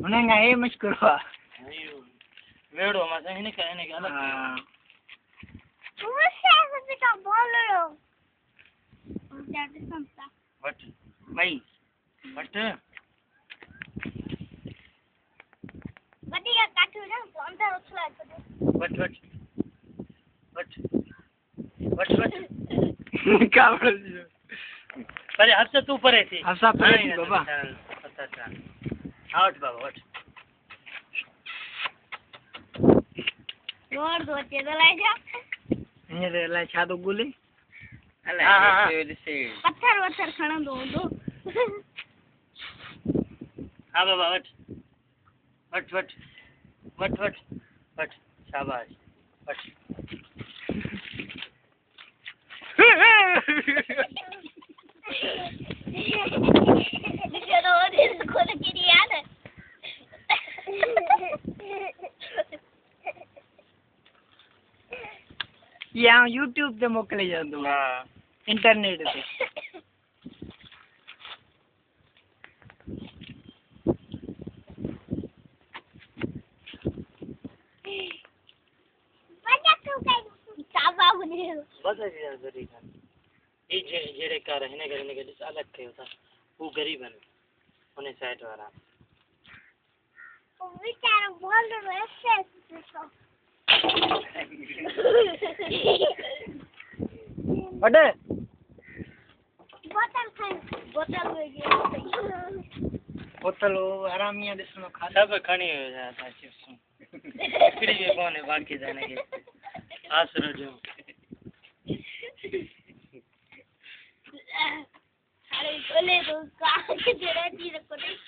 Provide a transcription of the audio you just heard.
મને ના એ મત કરવા વેડો માં એને કે અલગ તું છે બેટા બોલો જાતે સમતા વટ ભાઈ વટ બધી કાઠું ને અંદર ઉછળા છે વટ કાવળ અરે હર્ષ તું પરે થી હર્ષા પરે થી બાબા આઉટ બાબા વટ જોર દો તે લઈ જા અહીંયા રે લા છાદો ગુલે હા પથ્થર વથર ખણ દો હા બાબા વટ શાબાશ વટ નિશેનો ઓડી કોને કીધી યાદ યા YouTube તે મોકલી જતો હા ઇન્ટરનેટ તે સાબા બને બધા ગરીબ એ જેરે કાર હેને કરने के लिए अलग थे होता वो गरीब है उन्हें साइड वाला વિચારો બોલ રહેશે બડે બોતલ હરામિયા દેશનો सब खड़ी हो जाता है चिप्स फिर भी कौन है बाकी जाने के आसरो जो अरे बोले तो कहाँ के जरा जी रखो नहीं